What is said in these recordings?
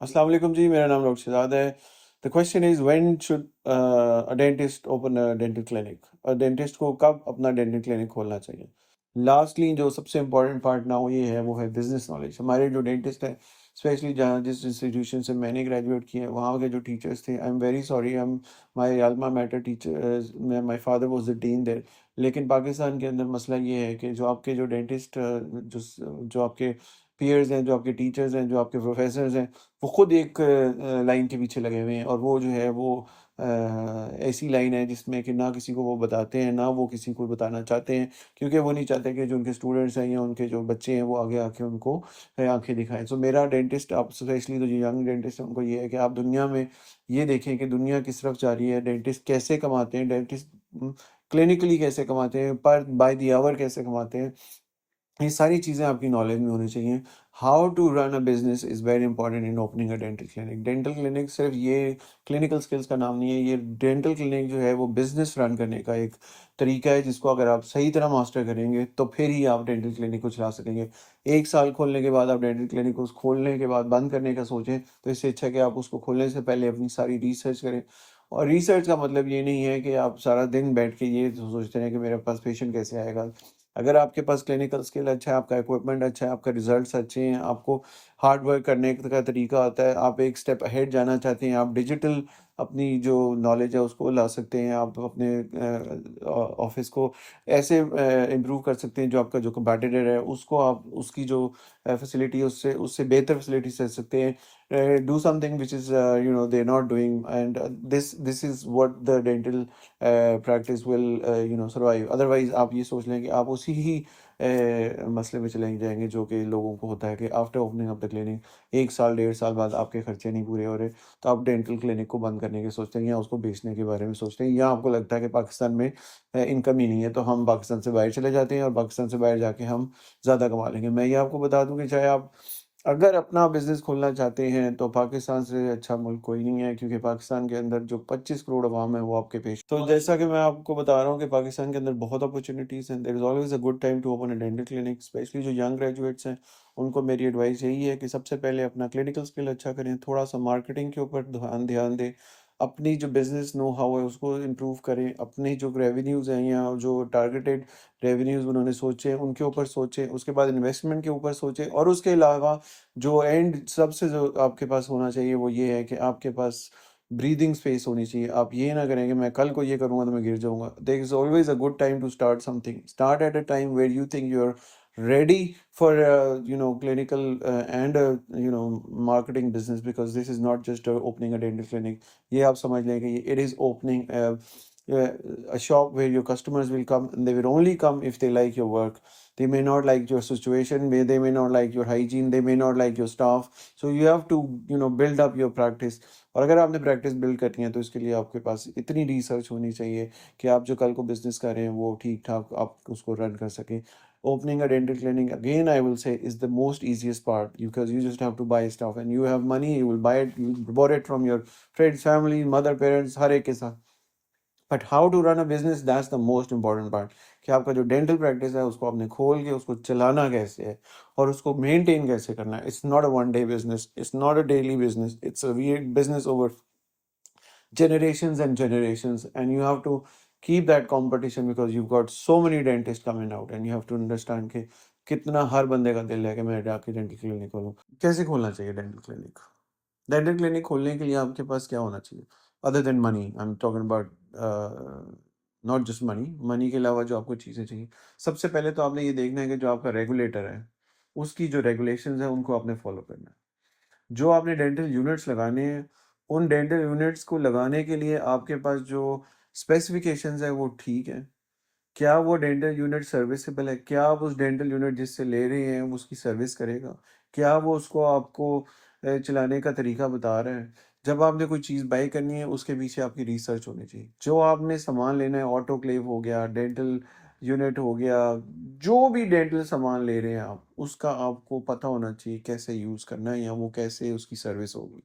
السلام علیکم جی، میرا نام ڈاکٹر شہزاد ہے. The question is when should dentist open dental clinic. اور ڈینٹسٹ کو کب اپنا ڈینٹل کلینک کھولنا چاہیے؟ لاسٹلی جو سب سے امپورٹنٹ پارٹ نہ ہو یہ ہے وہ ہے بزنس نالج. ہمارے جو ڈینٹسٹ ہیں اسپیشلی جہاں جس انسٹیٹیوشن سے میں نے گریجویٹ کیے ہیں وہاں کے جو ٹیچرس تھے، I am very sorry, my alma mater teacher, my father was the dean there. لیکن پاکستان کے اندر مسئلہ یہ ہے کہ جو آپ کے جو ڈینٹسٹ جو آپ کے پیئرز ہیں، جو آپ کے ٹیچرز ہیں، جو آپ کے پروفیسرز ہیں، وہ خود ایک لائن کے پیچھے لگے ہوئے ہیں. اور وہ جو ہے وہ ایسی لائن ہے جس میں کہ نہ کسی کو وہ بتاتے ہیں، نہ وہ کسی کو بتانا چاہتے ہیں، کیونکہ وہ نہیں چاہتے کہ جو ان کے اسٹوڈنٹس ہیں یا ان کے جو بچے ہیں وہ آگے آ کے ان کو آنکھیں دکھائیں. سو میرا ڈینٹسٹ، آپ اسپیشلی جو ینگ ڈینٹسٹ ہیں ان کو یہ ہے کہ آپ دنیا میں یہ دیکھیں کہ دنیا کس طرف جا رہی ہے. ڈینٹسٹ کیسے کماتے ہیں، ڈینٹسٹ کلینکلی کیسے کماتے ہیں، پر بائی دی آور کیسے کماتے ہیں. یہ ساری چیزیں آپ کی نالج میں ہونی چاہیے. How to run a business is very important in opening a dental clinic. Dental clinic صرف یہ کلینکل سکلز کا نام نہیں ہے. یہ ڈینٹل کلینک جو ہے وہ بزنس رن کرنے کا ایک طریقہ ہے جس کو اگر آپ صحیح طرح ماسٹر کریں گے تو پھر ہی آپ ڈینٹل کلینک کو چلا سکیں گے. 1 سال کھولنے کے بعد آپ ڈینٹل کلینک کو کھولنے کے بعد بند کرنے کا سوچیں تو اس سے اچھا کہ آپ اس کو کھولنے سے پہلے اپنی ساری ریسرچ کریں. اور ریسرچ کا مطلب یہ نہیں ہے کہ آپ سارا دن بیٹھ کے یہ سوچتے ہیں کہ میرے پاس پیشنٹ کیسے آئے گا. اگر آپ کے پاس کلینکل اسکل اچھا ہے، آپ کا اکوپمنٹ اچھا ہے، آپ کا ریزلٹس اچھے ہیں، آپ کو ہارڈ ورک کرنے کا طریقہ آتا ہے، آپ ایک سٹیپ اہیڈ جانا چاہتے ہیں، آپ ڈیجیٹل اپنی جو نالج ہے اس کو لا سکتے ہیں، آپ اپنے آفس کو ایسے امپروو کر سکتے ہیں جو آپ کا جو کمپیٹیٹر ہے اس کو آپ اس کی جو فیسلٹی اس سے بہتر فیسلٹی دے سکتے ہیں. Do some thing which is they not doing and this is what the dental practice will survive. Otherwise آپ یہ سوچ لیں کہ آپ اسی ہی مسئلے میں چلے جائیں گے جو کہ لوگوں کو ہوتا ہے کہ after opening of the clinic 1 سال 1.5 سال بعد آپ کے خرچے نہیں پورے ہو رہے تو آپ ڈینٹل کلینک کو بند کرنے کے سوچتے ہیں یا اس کو بیچنے کے بارے میں سوچتے ہیں، یا آپ کو لگتا ہے کہ پاکستان میں انکم ہی نہیں ہے تو ہم پاکستان سے باہر چلے جاتے ہیں اور پاکستان سے باہر جا کے ہم زیادہ کما لیں گے. میں یہ آپ کو بتا دوں کہ چاہے آپ اگر اپنا بزنس کھولنا چاہتے ہیں تو پاکستان سے اچھا ملک کوئی نہیں ہے، کیونکہ پاکستان کے اندر جو 25 کروڑ عوام ہے وہ آپ کے پیش. تو جیسا کہ میں آپ کو بتا رہا ہوں کہ پاکستان کے اندر بہت اپرچونیٹیز ہیں. There is always a good time to open a dental clinic. Especially جو ینگ گریجویٹس ہیں ان کو میری ایڈوائس یہی ہے کہ سب سے پہلے اپنا کلینکل اسکل اچھا کریں، تھوڑا سا مارکیٹنگ کے اوپر دھیان دیں، اپنی جو بزنس نو ہاؤ ہے اس کو امپروو کریں، اپنی جو ریونیوز ہیں یا جو ٹارگیٹڈ ریونیوز انہوں نے سوچے ان کے اوپر سوچیں، اس کے بعد انویسٹمنٹ کے اوپر سوچیں. اور اس کے علاوہ جو اینڈ سب سے جو آپ کے پاس ہونا چاہیے وہ یہ ہے کہ آپ کے پاس بریدنگ اسپیس ہونی چاہیے. آپ یہ نہ کریں کہ میں کل کو یہ کروں گا تو میں گر جاؤں گا. There is always a good time to start something. Start at a time where you think you are ready for clinical and marketing business, because this is not just opening a dental clinic. یہ آپ سمجھ لیں کہ it is opening a shop where your customers will come, and they will only come if they like your work. They may not like your situation, they may not like your hygiene, they may not like your staff. So you have to build up your practice. اور اگر آپ نے practice blood کرنی ہے تو اس کے لیے آپ کے پاس اتنی ریسرچ ہونی چاہیے کہ آپ جو کل کو بزنس کر رہے ہیں وہ ٹھیک ٹھاک آپ اس کو رن کر سکیں. Opening a dental clinic, again, I will say, is the most easiest part, because you just have to buy stuff and you have money, you will buy it, you bought it from your friends, family, mother, parents, ہر ایک کے ساتھ. But how to run a business, that's the most important part. کہ آپ کا جو dental practice ہے اس کو آپ نے کھول کے اس کو چلانا کیسے ہے اور اس کو مینٹین کیسے کرنا ہے. It's not a one day business, it's not a daily business, it's a business over generations and generations, and you have to keep that competition, because you've got so many dentists coming out, and you have to understand کہ کتنا ہر بندے کا دل ہے کہ میں جا کے ڈینٹل کلینک کھولوں. کیسے کھولنا چاہیے ڈینٹل کلینک؟ ڈینٹل کلینک کھولنے کے لیے آپ کے پاس کیا ہونا چاہیے other than money? I am talking about not just money کے علاوہ جو آپ کو چیزیں چاہیے. سب سے پہلے تو آپ نے یہ دیکھنا ہے کہ جو آپ کا ریگولیٹر ہے اس کی جو ریگولیشنز ہیں ان کو آپ نے فالو کرنا ہے. جو آپ نے ڈینٹل یونٹس لگانے ہیں ان ڈینٹل یونٹس کو لگانے کے لیے آپ کے پاس جو اسپیسیفیکیشنز ہیں وہ ٹھیک ہیں. کیا وہ ڈینٹل یونٹ سروسیبل ہے؟ کیا آپ اس ڈینٹل یونٹ جس سے لے رہے ہیں اس کی سروس کرے گا؟ کیا وہ اس کو آپ کو چلانے کا طریقہ بتا رہا ہے؟ جب آپ نے کوئی چیز بائی کرنی ہے اس کے پیچھے آپ کی ریسرچ ہونی چاہیے. جو آپ نے سامان لینا ہے، آٹو کلیو ہو گیا، ڈینٹل یونٹ ہو گیا، جو بھی ڈینٹل سامان لے رہے ہیں آپ، اس کا آپ کو پتہ ہونا چاہیے کیسے یوز کرنا ہے یا وہ کیسے اس کی سروس ہوگی.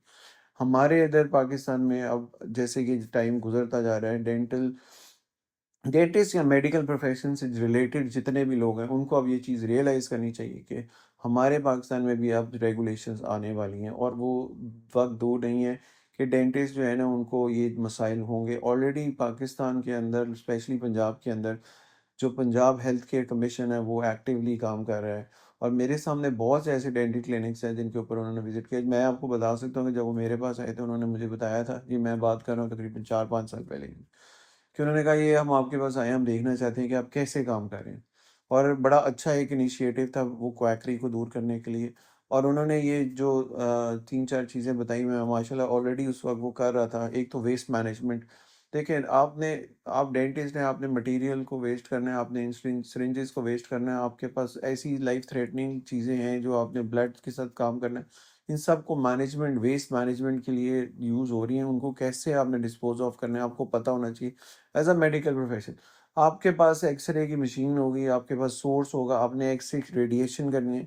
ہمارے ادھر پاکستان میں اب جیسے کہ ٹائم گزرتا جا رہا ہے، ڈینٹل ڈینٹسٹ یا میڈیکل پروفیشن سے ریلیٹڈ جتنے بھی لوگ ہیں ان کو اب یہ چیز ریئلائز کرنی چاہیے کہ ہمارے پاکستان میں بھی اب ریگولیشنز آنے والی ہیں، اور وہ وقت دور نہیں ہے کہ ڈینٹسٹ جو ہے نا ان کو یہ مسائل ہوں گے۔ آلریڈی پاکستان کے اندر اسپیشلی پنجاب کے اندر جو پنجاب ہیلتھ کیئر کمیشن ہے وہ ایکٹیولی کام کر رہا ہے، اور میرے سامنے بہت سے ایسے ڈینٹل کلینکس ہیں جن کے اوپر انہوں نے وزٹ کیا۔ میں آپ کو بتا سکتا ہوں کہ جب وہ میرے پاس آئے تھے انہوں نے مجھے بتایا تھا، یہ میں بات کر رہا ہوں تقریباً 4-5 سال پہلے کی، کہ انہوں نے کہا یہ ہم آپ کے پاس آئے ہیں، ہم دیکھنا چاہتے ہیں کہ آپ کیسے کام کر رہے ہیں، اور بڑا اچھا ایک انیشیٹو تھا وہ کویکری کو دور کرنے کے لیے۔ اور انہوں نے یہ جو 3-4 چیزیں بتائی، میں ماشاء اللہ آلریڈی اس وقت وہ کر رہا تھا۔ ایک تو ویسٹ مینجمنٹ، دیکھیں آپ ڈینٹسٹ ہیں، آپ نے مٹیریل کو ویسٹ کرنا ہے، آپ نے سرنجز کو ویسٹ کرنا ہے، آپ کے پاس ایسی لائف تھریٹننگ چیزیں ہیں جو آپ نے بلڈ کے ساتھ کام کرنا ہے، ان سب کو مینجمنٹ، ویسٹ مینجمنٹ کے لیے یوز ہو رہی ہیں، ان کو کیسے آپ نے ڈسپوز آف کرنا ہے آپ کو پتہ ہونا چاہیے۔ ایز اے میڈیکل پروفیشن آپ کے پاس ایکس رے کی مشین ہوگی، آپ کے پاس سورس ہوگا، آپ نے ایکس رے ریڈیشن کرنی ہے،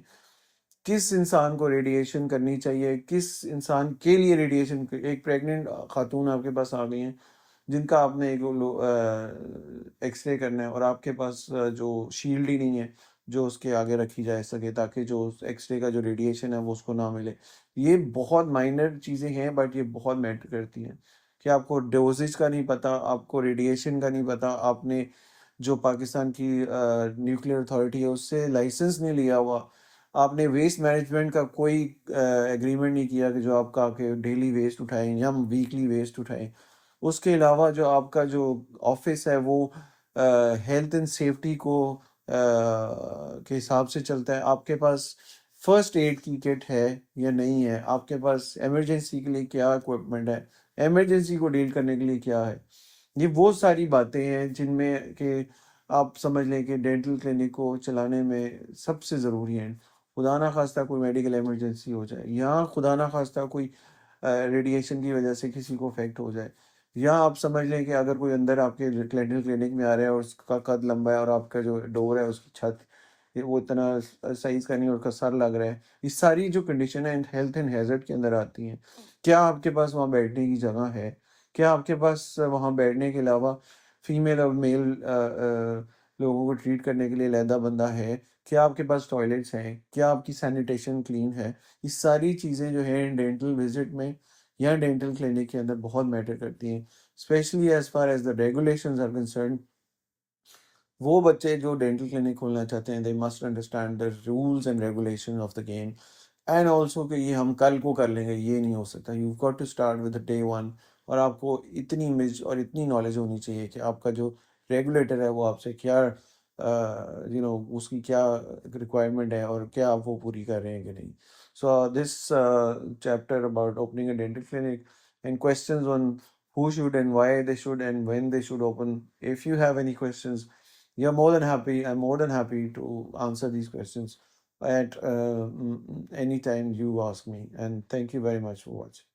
کس انسان کو ریڈیشن کرنی چاہیے، کس انسان کے لیے ریڈیشن، ایک پریگننٹ خاتون آپ کے پاس آ گئی ہیں جن کا آپ نے ایک ایکس رے کرنا ہے، اور آپ کے پاس جو شیلڈ ہی نہیں ہے جو اس کے آگے رکھی جا سکے تاکہ جو ایکس رے کا جو ریڈیشن ہے وہ اس کو نہ ملے۔ یہ بہت مائنر چیزیں ہیں بٹ یہ بہت میٹر کرتی ہیں، کہ آپ کو ڈوزیج کا نہیں پتہ، آپ کو ریڈیشن کا نہیں پتہ، آپ نے جو پاکستان کی نیوکلیئر اتھارٹی ہے اس سے لائسنس نہیں لیا ہوا، آپ نے ویسٹ مینجمنٹ کا کوئی ایگریمنٹ نہیں کیا کہ جو آپ کا کہ ڈیلی ویسٹ اٹھائیں یا ہم ویکلی ویسٹ اٹھائیں۔ اس کے علاوہ جو آپ کا جو آفس ہے وہ ہیلتھ اینڈ سیفٹی کو کے حساب سے چلتا ہے۔ آپ کے پاس فرسٹ ایڈ کی کٹ ہے یا نہیں ہے، آپ کے پاس ایمرجنسی کے لیے کیا اکوپمنٹ ہے، ایمرجنسی کو ڈیل کرنے کے لیے کیا ہے۔ یہ وہ ساری باتیں ہیں جن میں کہ آپ سمجھ لیں کہ ڈینٹل کلینک کو چلانے میں سب سے ضروری ہیں۔ خدا نہ خواستہ کوئی میڈیکل ایمرجنسی ہو جائے، یا خدا نہ خواستہ کوئی ریڈیشن کی وجہ سے کسی کو افیکٹ ہو جائے، یا آپ سمجھ لیں کہ اگر کوئی اندر آپ کے ڈینٹل کلینک میں آ رہا ہے اور اس کا قد لمبا ہے اور آپ کا جو ڈور ہے اس کی چھت وہ اتنا سائز کا نہیں اور اس کا سر لگ رہا ہے، یہ ساری جو کنڈیشن ہے ہیلتھ اینڈ ہیزرڈ کے اندر آتی ہیں۔ کیا آپ کے پاس وہاں بیٹھنے کی جگہ ہے؟ کیا آپ کے پاس وہاں بیٹھنے کے علاوہ فیمیل اور میل لوگوں کو ٹریٹ کرنے کے لیے علیحدہ بندہ ہے؟ کیا آپ کے پاس ٹوائلٹس ہیں؟ کیا آپ کی سینیٹیشن کلین ہے؟ یہ ساری چیزیں جو ہیں ڈینٹل وزٹ میں یا ڈینٹل کلینک کے اندر بہت میٹر کرتی ہیں، specially as far as the regulations are concerned. وہ بچے جو ڈینٹل کلینک کھولنا چاہتے ہیں they must understand the rules and regulation of the game, and also کہ یہ ہم کل کو کر لیں گے، یہ نہیں ہو سکتا۔ You got to start with day one, اور آپ کو اتنی امیج اور اتنی نالج ہونی چاہیے کہ آپ کا جو ریگولیٹر ہے وہ آپ سے کیا اس کی کیا ریکوائرمنٹ ہے اور کیا آپ وہ پوری کر رہے ہیں کہ نہیں۔ So this chapter about opening a dental clinic and questions on who should and why they should and when they should open. If you have any questions, I'm more than happy to answer these questions at any time you ask me. And thank you very much for watching.